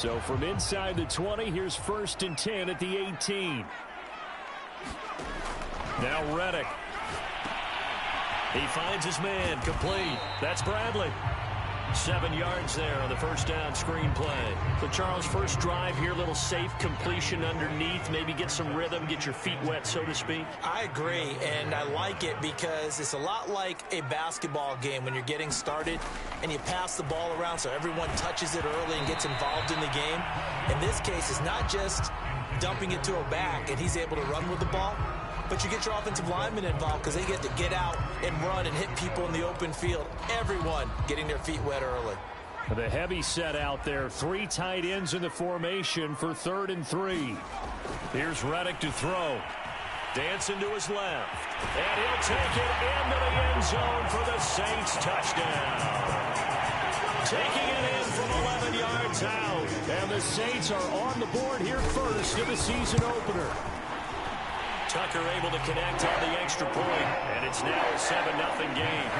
So from inside the 20, here's 1st and 10 at the 18. Now Reddick. He finds his man, complete. That's Bradley. 7 yards there on the first down screen play. So, Charles, first drive here, little safe completion underneath. Maybe get some rhythm, get your feet wet, so to speak. I agree, and I like it because it's a lot like a basketball game when you're getting started and you pass the ball around so everyone touches it early and gets involved in the game. In this case, it's not just dumping it to a back and he's able to run with the ball, but you get your offensive linemen involved because they get to get out and run and hit people in the open field. Everyone getting their feet wet early. The heavy set out there. 3 tight ends in the formation for 3rd and 3. Here's Reddick to throw. Dancing to his left. And he'll take it into the end zone for the Saints touchdown. Taking it in from 11 yards out. And the Saints are on the board here first of the season opener. Tucker able to connect on the extra point, and it's now a 7-0 game.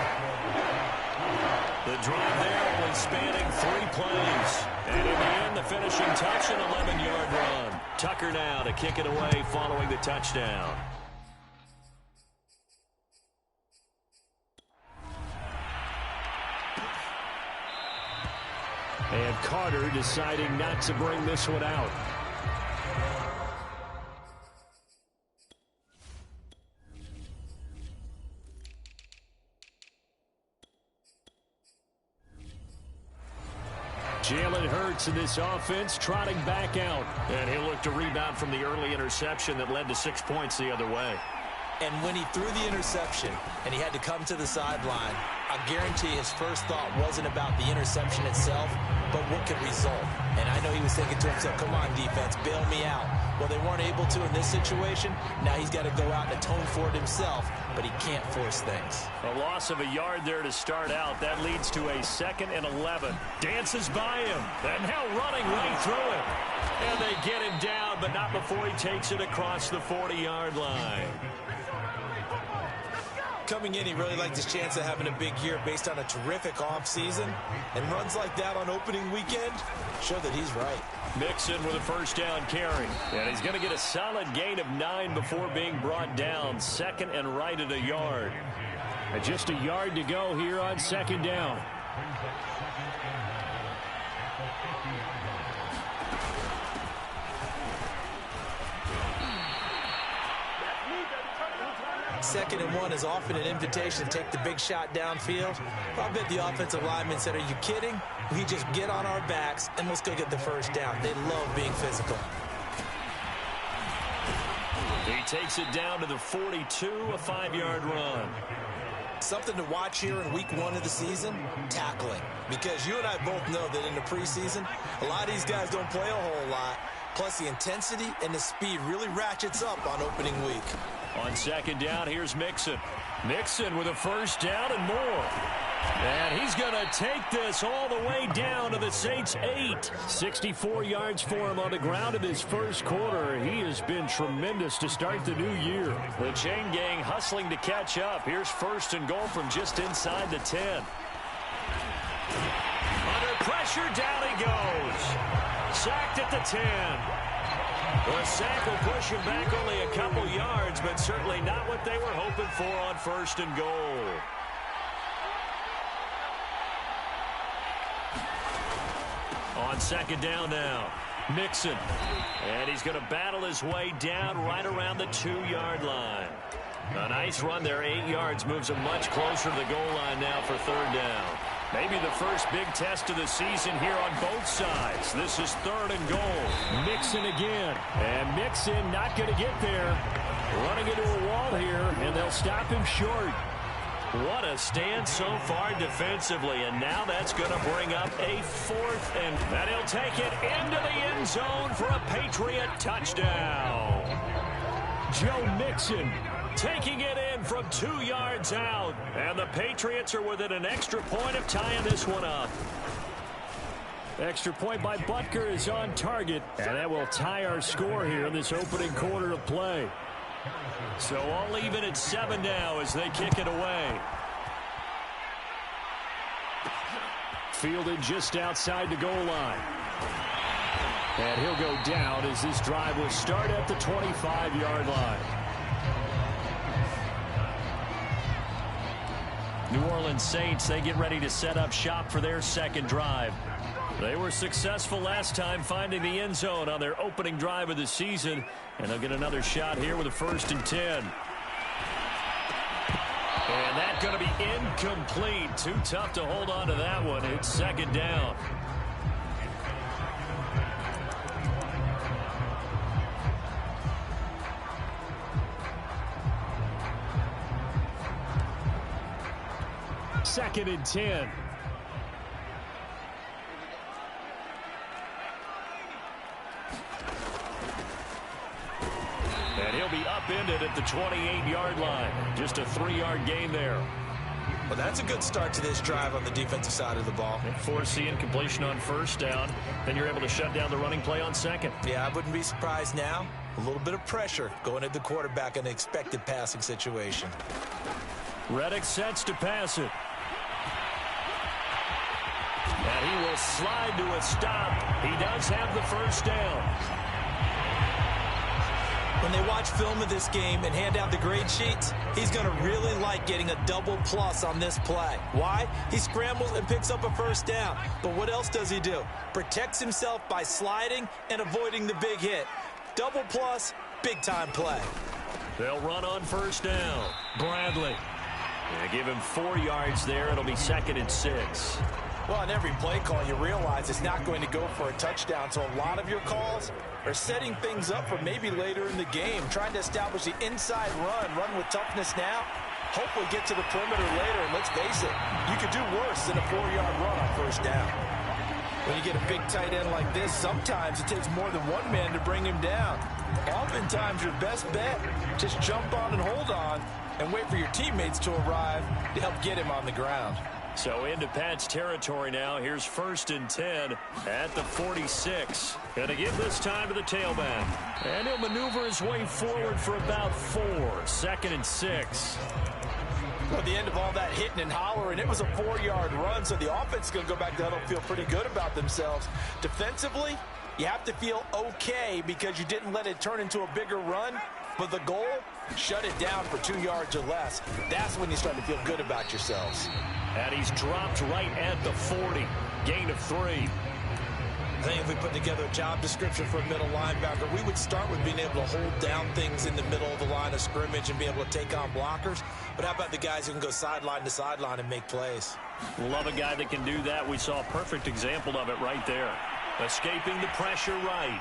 The drive there only spanning 3 plays. And in the end, the finishing touch, an 11-yard run. Tucker now to kick it away following the touchdown. And Carter deciding not to bring this one out. Jalen Hurts in this offense trotting back out. And he'll look to rebound from the early interception that led to 6 points the other way. And when he threw the interception and he had to come to the sideline, I guarantee his first thought wasn't about the interception itself, but what could result. And I know he was thinking to himself, come on, defense, bail me out. Well, they weren't able to in this situation. Now he's got to go out and atone for it himself, but he can't force things. A loss of a yard there to start out. That leads to a 2nd and 11. Dances by him, and now running right through him. And they get him down, but not before he takes it across the 40-yard line. Coming in, he really liked his chance of having a big year based on a terrific offseason. And runs like that on opening weekend show that he's right. Mixon with a first down carry. And he's going to get a solid gain of 9 before being brought down. 2nd and right at a yard. And just a yard to go here on 2nd down. Second and 1 is often an invitation to take the big shot downfield. I bet the offensive lineman said, are you kidding? We just get on our backs and let's go get the first down. They love being physical. He takes it down to the 42, a 5-yard run. Something to watch here in week 1 of the season, tackling. Because you and I both know that in the preseason, a lot of these guys don't play a whole lot. Plus the intensity and the speed really ratchets up on opening week. On 2nd down, here's Mixon. Mixon with a first down and more. And he's going to take this all the way down to the Saints' 8. 64 yards for him on the ground in his first quarter. He has been tremendous to start the new year. The chain gang hustling to catch up. Here's 1st and goal from just inside the 10. Under pressure, down he goes. Sacked at the 10. The sack will push him back only a couple yards, but certainly not what they were hoping for on 1st and goal. On 2nd down now, Mixon. And he's going to battle his way down right around the 2-yard line. A nice run there, 8 yards, moves him much closer to the goal line now for 3rd down. Maybe the first big test of the season here on both sides. This is 3rd and goal. Mixon again. And Mixon not going to get there. Running into a wall here, and they'll stop him short. What a stand so far defensively, and now that's going to bring up a 4th, and he'll take it into the end zone for a Patriot touchdown. Joe Mixon taking it in from 2 yards out, and the Patriots are within an extra point of tying this one up. Extra point by Butker is on target, and that will tie our score here in this opening quarter of play. So all even at 7 now as they kick it away. Fielded just outside the goal line. And he'll go down as this drive will start at the 25-yard line. New Orleans Saints, they get ready to set up shop for their second drive. They were successful last time finding the end zone on their opening drive of the season, and they'll get another shot here with a 1st and 10. And that's going to be incomplete. Too tough to hold on to that one. It's 2nd down. Second and 10. And he'll be upended at the 28-yard line. Just a 3-yard gain there. Well, that's a good start to this drive on the defensive side of the ball. Foreseeing completion on 1st down. Then you're able to shut down the running play on 2nd. Yeah, I wouldn't be surprised now. A little bit of pressure going at the quarterback in an expected passing situation. Reddick sets to pass it. And he will slide to a stop. He does have the 1st down. When they watch film of this game and hand out the grade sheets, he's going to really like getting a double plus on this play. Why? He scrambles and picks up a 1st down. But what else does he do? Protects himself by sliding and avoiding the big hit. Double plus, big-time play. They'll run on 1st down. Bradley. They give him 4 yards there. It'll be 2nd and 6. Well, on every play call, you realize it's not going to go for a touchdown. So a lot of your calls are setting things up for maybe later in the game, trying to establish the inside run with toughness now, hopefully get to the perimeter later. And let's face it, you could do worse than a 4-yard run on 1st down. When you get a big tight end like this, sometimes it takes more than one man to bring him down. Oftentimes, your best bet, just jump on and hold on and wait for your teammates to arrive to help get him on the ground. So into Pat's territory now. Here's 1st and 10 at the 46. Gonna give this time to the tailback. And he'll maneuver his way forward for about 4. 2nd and 6. Well, at the end of all that hitting and hollering, it was a 4-yard run, so the offense is going to go back to huddle, feel pretty good about themselves. Defensively, you have to feel okay because you didn't let it turn into a bigger run. But the goal, shut it down for 2 yards or less. That's when you start to feel good about yourselves. And he's dropped right at the 40. Gain of 3. I think if we put together a job description for a middle linebacker, we would start with being able to hold down things in the middle of the line of scrimmage and be able to take on blockers. But how about the guys who can go sideline to sideline and make plays? Love a guy that can do that. We saw a perfect example of it right there. Escaping the pressure right.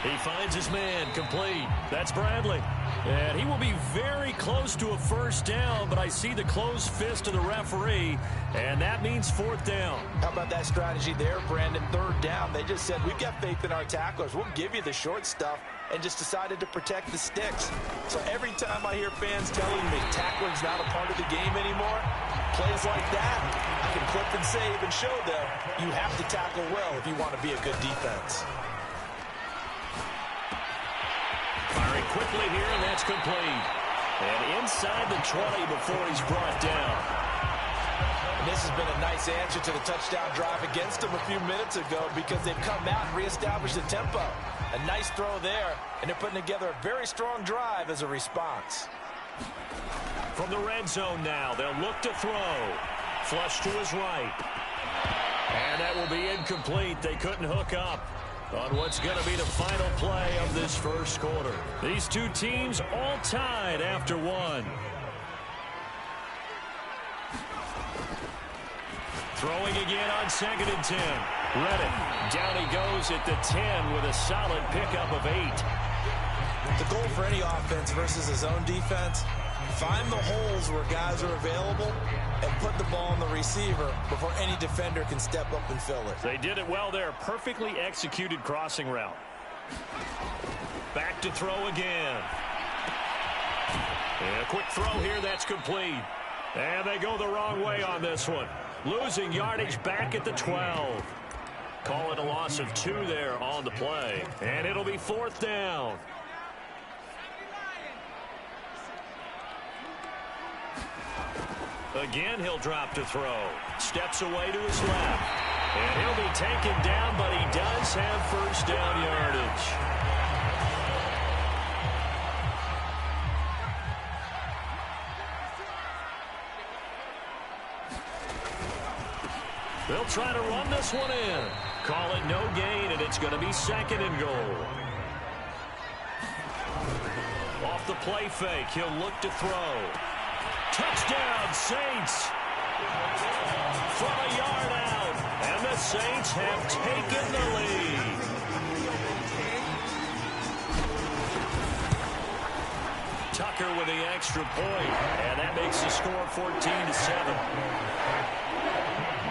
He finds his man, complete. That's Bradley. And he will be very close to a 1st down, but I see the closed fist of the referee, and that means 4th down. How about that strategy there, Brandon? 3rd down. They just said, we've got faith in our tacklers. We'll give you the short stuff, and just decided to protect the sticks. So every time I hear fans telling me tackling's not a part of the game anymore, plays like that, I can clip and save and show them you have to tackle well if you want to be a good defense. Firing quickly here, and that's complete. And inside the 20 before he's brought down. And this has been a nice answer to the touchdown drive against them a few minutes ago because they've come out and reestablished the tempo. A nice throw there, and they're putting together a very strong drive as a response. From the red zone now, they'll look to throw. Flush to his right. And that will be incomplete. They couldn't hook up on what's going to be the final play of this 1st quarter. These two teams all tied after 1. Throwing again on 2nd and 10. Reddick, down he goes at the 10 with a solid pickup of 8. The goal for any offense versus his own defense, find the holes where guys are available and put the ball on the receiver before any defender can step up and fill it. They did it well there. Perfectly executed crossing route. Back to throw again. And a quick throw here, that's complete. And they go the wrong way on this one. Losing yardage back at the 12. Call it a loss of 2 there on the play. And it'll be 4th down. Again, he'll drop to throw. Steps away to his left. And he'll be taken down, but he does have first down yardage. They'll try to run this one in. Call it no gain, and it's going to be second and goal. Off the play fake, he'll look to throw. Touchdown, Saints! From a yard out, and the Saints have taken the lead. Tucker with the extra point, and that makes the score 14-7.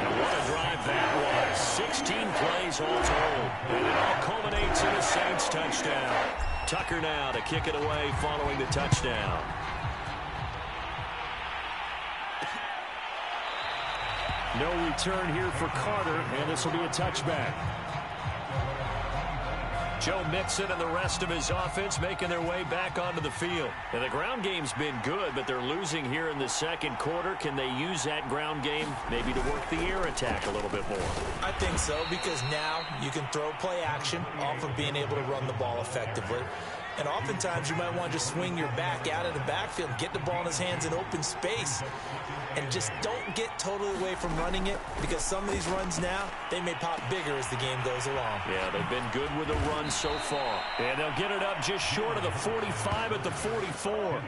And what a drive that was. 16 plays all told. And it all culminates in a Saints touchdown. Tucker now to kick it away following the touchdown. No return here for Carter, and this will be a touchback. Joe Mixon and the rest of his offense making their way back onto the field. And the ground game's been good, but they're losing here in the second quarter. Can they use that ground game maybe to work the air attack a little bit more? I think so, because now you can throw play action off of being able to run the ball effectively. And oftentimes you might want to just swing your back out of the backfield, get the ball in his hands in open space, and just don't get totally away from running it, because some of these runs now, they may pop bigger as the game goes along. Yeah, they've been good with the run so far. And they'll get it up just short of the 45 at the 44.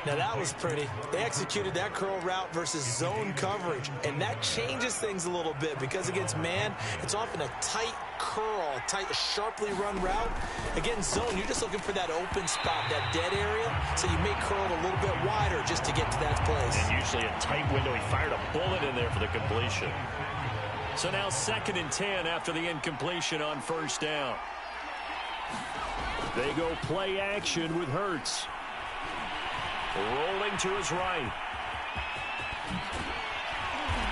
Now that was pretty. They executed that curl route versus zone coverage, and that changes things a little bit, because against man, it's often a tight curl, tight, sharply run route. Against zone, you're just looking for that open spot, that dead area, so you may curl it a little bit wider just to get to that place. And usually a tight window. He fired a bullet in there for the completion. So now 2nd and 10 after the incompletion on first down. They go play action with Hurts. Rolling to his right.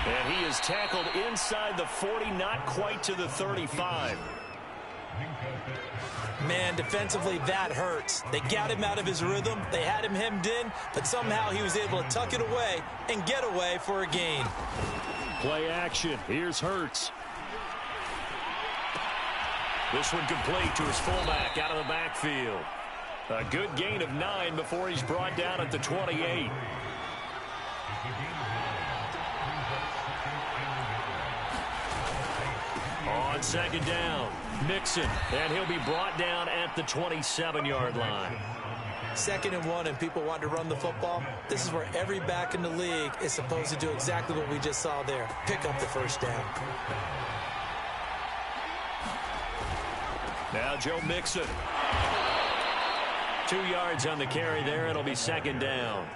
And he is tackled inside the 40, not quite to the 35. Man, defensively, that hurts. They got him out of his rhythm. They had him hemmed in, but somehow he was able to tuck it away and get away for a gain. Play action. Here's Hurts. This one complete to his fullback out of the backfield. A good gain of 9 before he's brought down at the 28. On 2nd down, Mixon, and he'll be brought down at the 27-yard line. 2nd and 1, and people want to run the football. This is where every back in the league is supposed to do exactly what we just saw there. Pick up the first down. Now Joe Mixon. 2 yards on the carry there. It'll be 2nd down.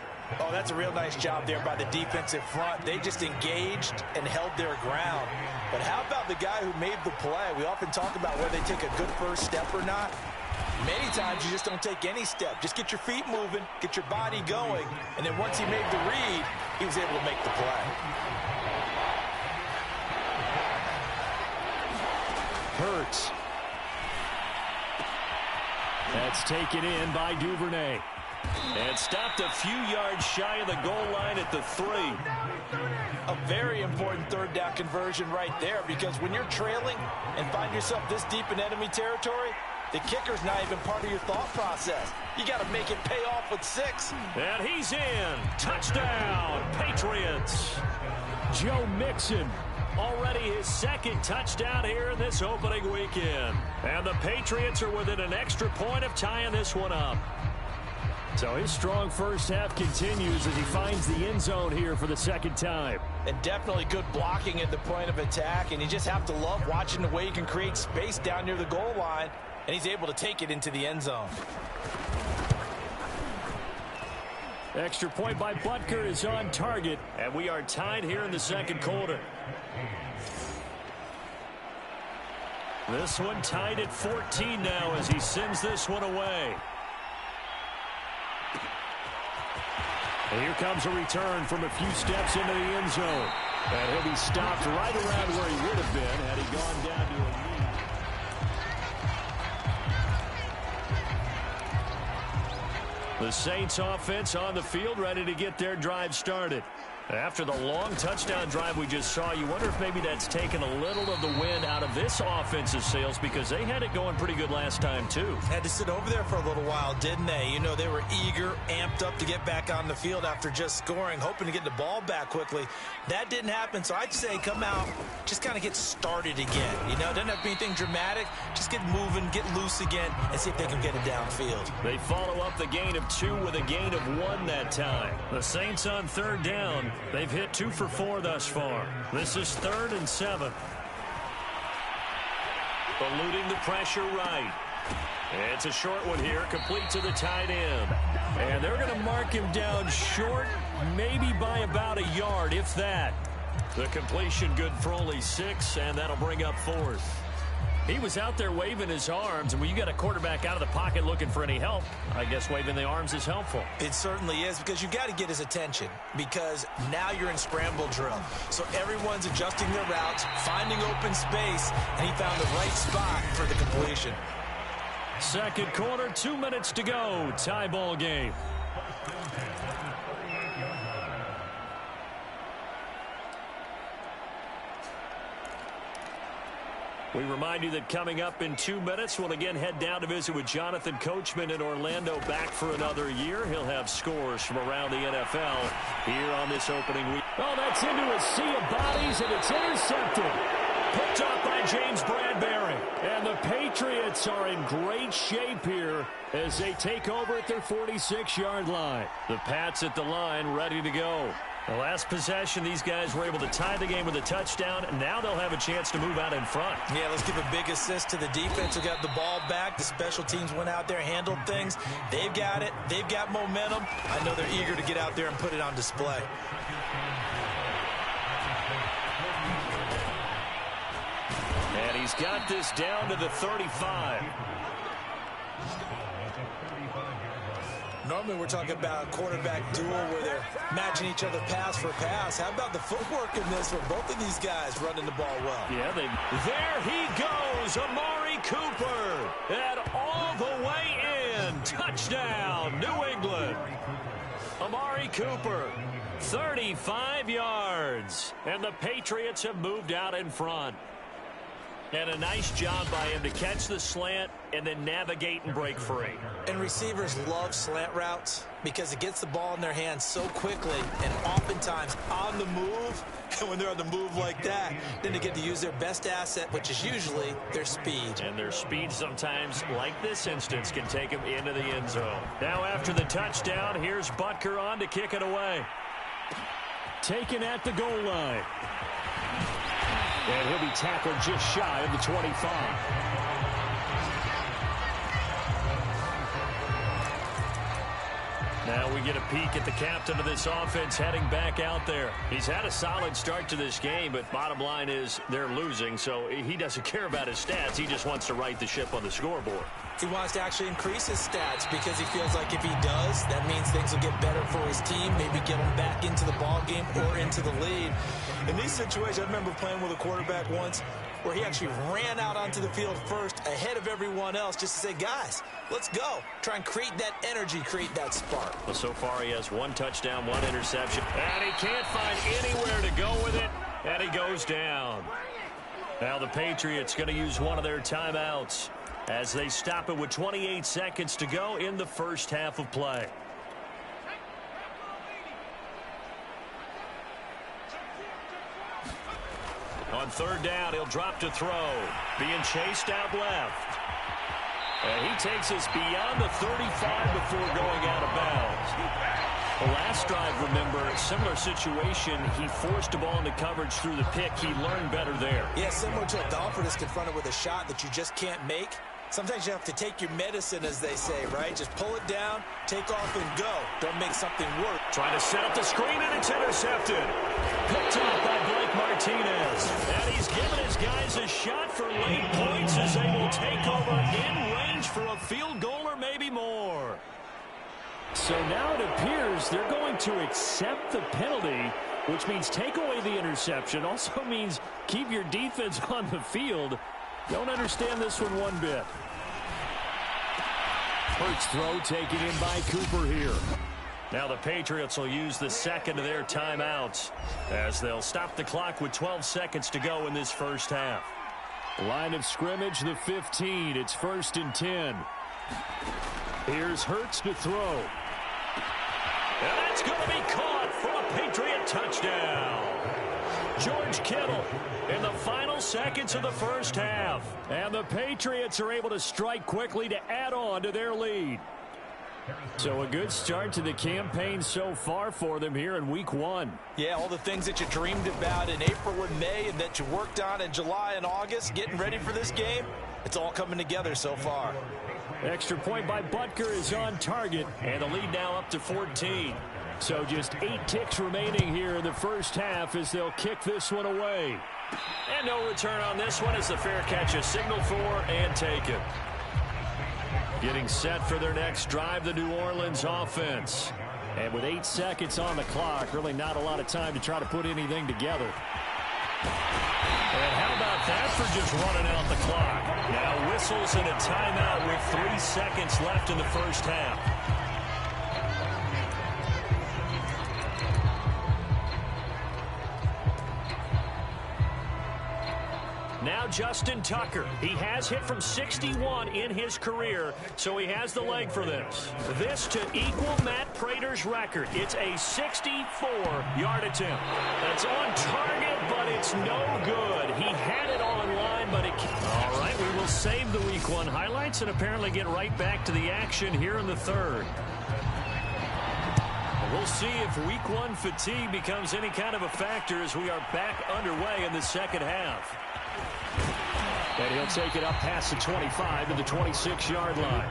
Oh, that's a real nice job there by the defensive front. They just engaged and held their ground. But how about the guy who made the play? We often talk about whether they take a good first step or not. Many times you just don't take any step. Just get your feet moving, get your body going, and then once he made the read, he was able to make the play. Hurts. That's taken in by Duvernay. And stopped a few yards shy of the goal line at the 3. A very important 3rd down conversion right there, because when you're trailing and find yourself this deep in enemy territory, the kicker's not even part of your thought process. You got to make it pay off with 6. And he's in. Touchdown, Patriots. Joe Mixon. Already his 2nd touchdown here in this opening weekend. And the Patriots are within an extra point of tying this one up. So his strong first half continues as he finds the end zone here for the 2nd time. And definitely good blocking at the point of attack, and you just have to love watching the way he can create space down near the goal line, and he's able to take it into the end zone. Extra point by Butker is on target. And we are tied here in the 2nd quarter. This one tied at 14 now as he sends this one away. And here comes a return from a few steps into the end zone. And he'll be stopped right around where he would have been had he gone down to a knee. The Saints offense on the field ready to get their drive started. After the long touchdown drive we just saw, you wonder if maybe that's taken a little of the wind out of this offense's sails because they had it going pretty good last time, too. Had to sit over there for a little while, didn't they? You know, they were eager, amped up to get back on the field after just scoring, hoping to get the ball back quickly. That didn't happen, so I'd say come out, just kind of get started again. You know, doesn't have to be anything dramatic. Just get moving, get loose again, and see if they can get it downfield. They follow up the gain of 2 with a gain of 1 that time. The Saints on 3rd down. They've hit 2 for 4 thus far. This is 3rd and 7. Eluding the pressure right. It's a short one here, complete to the tight end. And they're going to mark him down short, maybe by about a yard, if that. The completion good for only 6, and that'll bring up 4th. He was out there waving his arms, and when you got a quarterback out of the pocket looking for any help, I guess waving the arms is helpful. It certainly is, because you got to get his attention, because now you're in scramble drill. So everyone's adjusting their routes, finding open space, and he found the right spot for the completion. Second quarter, 2 minutes to go. Tie ball game. We remind you that coming up in 2 minutes, we'll again head down to visit with Jonathan Coachman in Orlando, back for another year. He'll have scores from around the NFL here on this opening week. Oh, that's into a sea of bodies, and it's intercepted. Picked up by James Bradbury. And the Patriots are in great shape here as they take over at their 46-yard line. The Pats at the line, ready to go. The last possession, these guys were able to tie the game with a touchdown, and now they'll have a chance to move out in front. Yeah, let's give a big assist to the defense who got the ball back. The special teams went out there, handled things. They've got it. They've got momentum. I know they're eager to get out there and put it on display. And he's got this down to the 35. Normally we're talking about a quarterback duel where they're matching each other pass for pass. How about the footwork in this for both of these guys running the ball well? Yeah, there he goes, Amari Cooper, and all the way in. Touchdown, New England. Amari Cooper, 35 yards, and the Patriots have moved out in front. And a nice job by him to catch the slant and then navigate and break free. And receivers love slant routes because it gets the ball in their hands so quickly and oftentimes on the move. And when they're on the move like that, then they get to use their best asset, which is usually their speed. And their speed sometimes, like this instance, can take them into the end zone. Now after the touchdown, here's Butker on to kick it away. Taken at the goal line. And he'll be tackled just shy of the 25. Now we get a peek at the captain of this offense heading back out there. He's had a solid start to this game, but bottom line is they're losing, so he doesn't care about his stats. He just wants to right the ship on the scoreboard. He wants to actually increase his stats because he feels like if he does, that means things will get better for his team, maybe get him back into the ball game or into the lead. In these situations, I remember playing with a quarterback once where he actually ran out onto the field first ahead of everyone else just to say, guys, let's go. Try and create that energy, create that spark. Well, so far he has 1 touchdown, 1 interception, and he can't find anywhere to go with it, and he goes down. Now the Patriots going to use one of their timeouts as they stop it with 28 seconds to go in the first half of play. On 3rd down, he'll drop to throw. Being chased out left. And he takes us beyond the 35 before going out of bounds. The last drive, remember, similar situation. He forced the ball into coverage through the pick. He learned better there. Yeah, similar to a golfer that's confronted with a shot that you just can't make. Sometimes you have to take your medicine, as they say, right? Just pull it down, take off, and go. Don't make something work. Trying to set up the screen, and it's intercepted. Picked up by Blake Martinez. And he's given his guys a shot for late points as they will take over in range for a field goal or maybe more. So now it appears they're going to accept the penalty, which means take away the interception. Also means keep your defense on the field. Don't understand this one bit. First throw taken in by Cooper here. Now the Patriots will use the second of their timeouts as they'll stop the clock with 12 seconds to go in this first half. Line of scrimmage, the 15. It's 1st and 10. Here's Hurts to throw. And that's going to be caught for a Patriot touchdown. George Kittle in the final seconds of the first half. And the Patriots are able to strike quickly to add on to their lead. So a good start to the campaign so far for them here in week 1. Yeah, all the things that you dreamed about in April and May and that you worked on in July and August, getting ready for this game, it's all coming together so far. Extra point by Butker is on target. And the lead now up to 14. So just 8 ticks remaining here in the first half as they'll kick this one away. And no return on this one as the fair catch is signaled for and taken. Getting set for their next drive, the New Orleans offense. And with 8 seconds on the clock, really not a lot of time to try to put anything together. And how about that for just running out the clock? Now whistles and a timeout with 3 seconds left in the first half. Now Justin Tucker. He has hit from 61 in his career, so he has the leg for this. This to equal Matt Prater's record. It's a 64-yard attempt. That's on target, but it's no good. He had it on line, but it can't. All right, we will save the Week 1 highlights and apparently get right back to the action here in the third. We'll see if Week 1 fatigue becomes any kind of a factor as we are back underway in the second half. And he'll take it up past the 25 to the 26-yard line.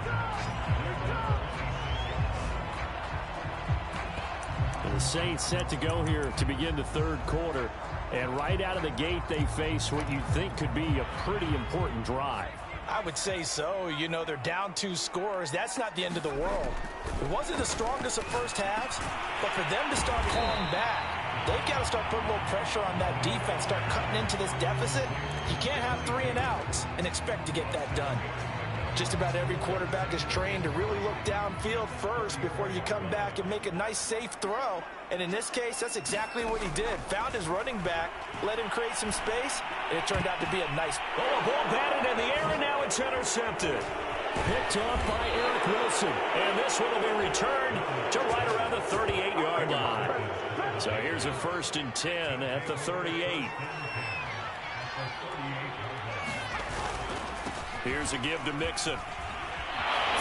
And the Saints set to go here to begin the third quarter. And right out of the gate, they face what you think could be a pretty important drive. I would say so. You know, they're down 2 scores. That's not the end of the world. It wasn't the strongest of first halves, but for them to start clawing back, they've got to start putting a little pressure on that defense, start cutting into this deficit. You can't have 3 and outs and expect to get that done. Just about every quarterback is trained to really look downfield first before you come back and make a nice, safe throw. And in this case, that's exactly what he did. Found his running back, let him create some space, and it turned out to be a nice. Oh, a ball batted in the air, and now it's intercepted. Picked off by Eric Wilson. And this one will be returned to right around the 38-yard line. So here's a 1st and 10 at the 38. Here's a give to Mixon.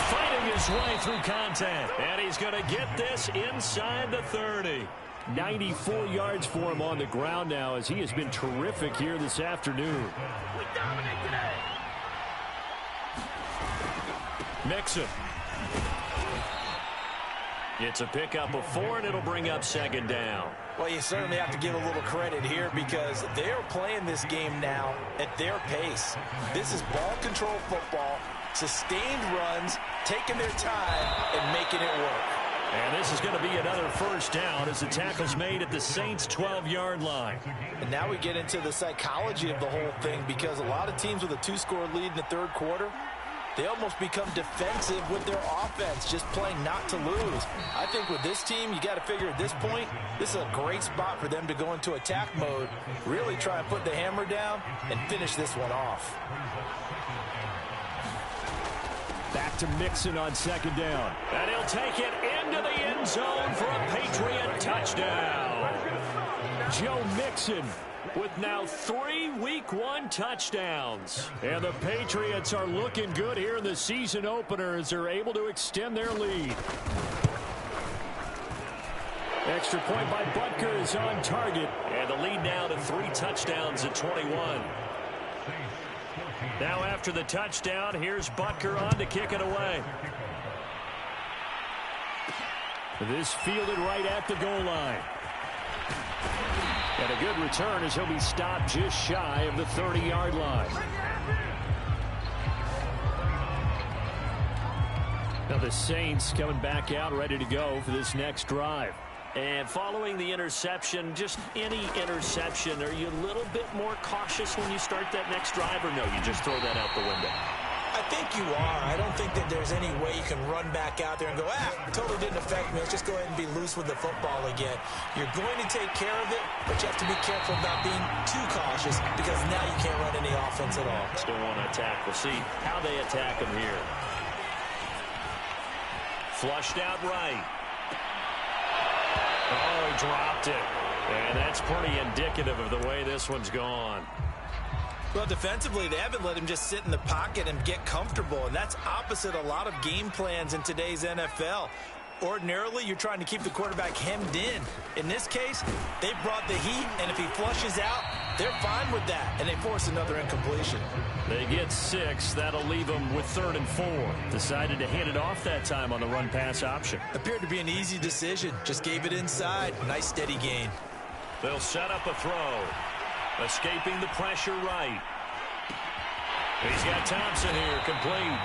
Fighting his way through contact. And he's going to get this inside the 30. 94 yards for him on the ground now as he has been terrific here this afternoon. We dominate today. Mixon. It's a pickup of 4, and it'll bring up 2nd down. Well, you certainly have to give a little credit here because they're playing this game now at their pace. This is ball control football, sustained runs, taking their time, and making it work. And this is going to be another 1st down as the tackle's made at the Saints' 12-yard line. And now we get into the psychology of the whole thing because a lot of teams with a 2-score lead in the third quarter, they almost become defensive with their offense, just playing not to lose. I think with this team, you got to figure at this point, this is a great spot for them to go into attack mode, really try and put the hammer down and finish this one off. Back to Mixon on 2nd down. And he'll take it into the end zone for a Patriot touchdown. Joe Mixon with now 3 Week 1 touchdowns. And the Patriots are looking good here in the season opener as they're able to extend their lead. Extra point by Butker is on target. And the lead now to 3 touchdowns at 21. Now after the touchdown, here's Butker on to kick it away. This fielded right at the goal line. And a good return as he'll be stopped just shy of the 30-yard line. Now the Saints coming back out ready to go for this next drive. And following the interception, just any interception, are you a little bit more cautious when you start that next drive, or no, you just throw that out the window? I think you are. I don't think that there's any way you can run back out there and go, totally didn't affect me. Let's just go ahead and be loose with the football again. You're going to take care of it, but you have to be careful about being too cautious because now you can't run any offense at all. Still want to attack. We'll see how they attack him here. Flushed out right. Oh, he dropped it. And that's pretty indicative of the way this one's gone. Well, defensively, they haven't let him just sit in the pocket and get comfortable, and that's opposite a lot of game plans in today's NFL. Ordinarily, you're trying to keep the quarterback hemmed in. In this case, they brought the heat, and if he flushes out, they're fine with that, and they force another incompletion. They get 6. That'll leave them with 3rd and 4. Decided to hand it off that time on the run-pass option. Appeared to be an easy decision. Just gave it inside. Nice, steady gain. They'll set up a throw. Escaping the pressure right. He's got Thompson here, complete.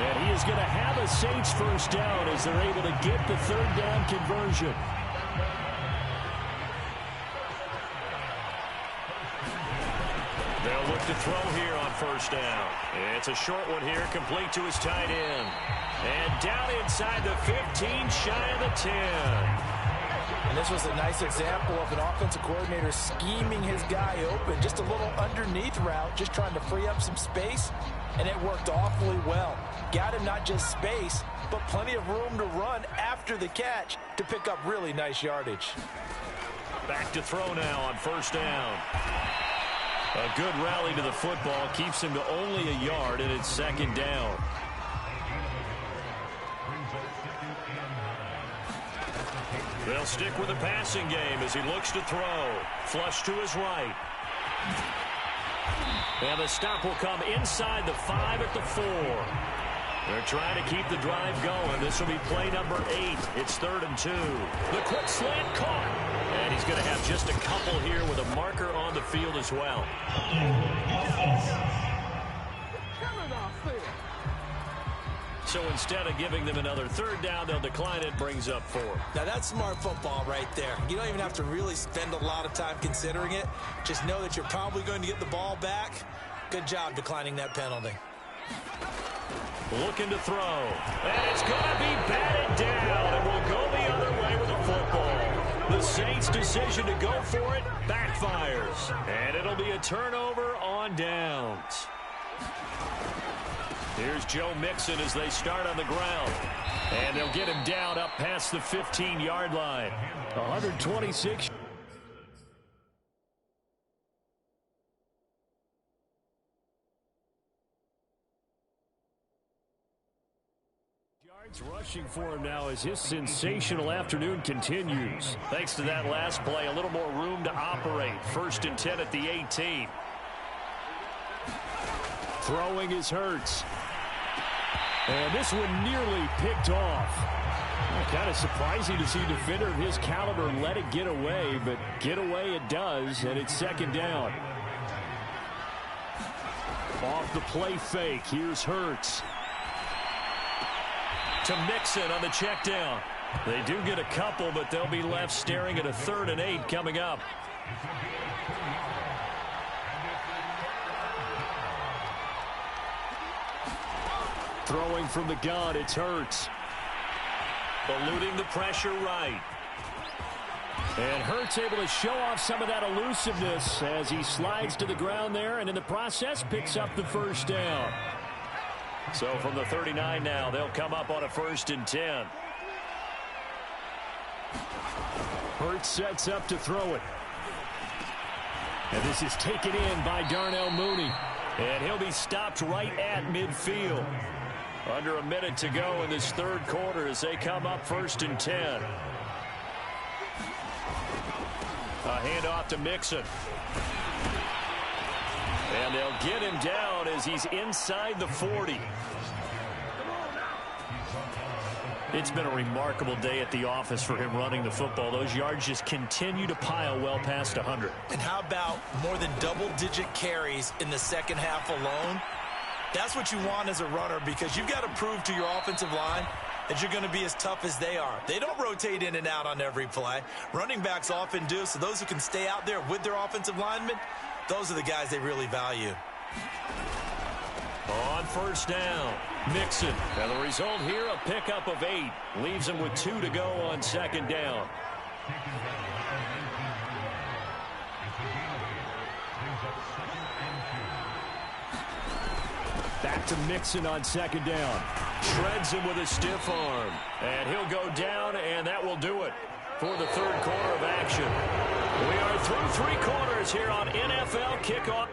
And he is going to have a Saints first down as they're able to get the 3rd down conversion. They'll look to throw here on first down. It's a short one here, complete to his tight end. And down inside the 15, shy of the 10. And this was a nice example of an offensive coordinator scheming his guy open. Just a little underneath route, just trying to free up some space, and it worked awfully well. Got him not just space, but plenty of room to run after the catch to pick up really nice yardage. Back to throw now on first down. A good rally to the football keeps him to only a yard, and it's 2nd down. They'll stick with the passing game as he looks to throw. Flush to his right. And the stop will come inside the 5 at the 4. They're trying to keep the drive going. This will be play number 8. It's 3rd and 2. The quick slant caught. And he's going to have just a couple here with a marker on the field as well. So instead of giving them another 3rd down, they'll decline it, brings up 4. Now that's smart football right there. You don't even have to really spend a lot of time considering it. Just know that you're probably going to get the ball back. Good job declining that penalty. Looking to throw. And it's going to be batted down. And will go the other way with the football. The Saints' decision to go for it backfires. And it'll be a turnover on downs. Here's Joe Mixon as they start on the ground. And they'll get him down up past the 15-yard line. 126. Yards rushing for him now as his sensational afternoon continues. Thanks to that last play, a little more room to operate. 1st and 10 at the 18. Throwing is Hurts. And this one nearly picked off. Kind of surprising to see a defender of his caliber let it get away, but get away it does, and it's 2nd down. Off the play fake, here's Hurts. To Mixon on the check down. They do get a couple, but they'll be left staring at a 3rd and 8 coming up. Throwing from the gun, it's Hurts. Eluding the pressure right. And Hurts able to show off some of that elusiveness as he slides to the ground there, and in the process picks up the 1st down. So from the 39 now, they'll come up on a 1st and 10. Hurts sets up to throw it. And this is taken in by Darnell Mooney. And he'll be stopped right at midfield. Under a minute to go in this 3rd quarter as they come up 1st and 10. A handoff to Mixon. And they'll get him down as he's inside the 40. It's been a remarkable day at the office for him running the football. Those yards just continue to pile well past 100. And how about more than double-digit carries in the 2nd half alone? That's what you want as a runner because you've got to prove to your offensive line that you're going to be as tough as they are. They don't rotate in and out on every play. Running backs often do, so those who can stay out there with their offensive linemen, those are the guys they really value. On first down, Mixon. And the result here, a pickup of 8. Leaves him with 2 to go on second down. Back to Mixon on second down. Shreds him with a stiff arm. And he'll go down, and that will do it for the third quarter of action. We are through 3 quarters here on NFL Kickoff.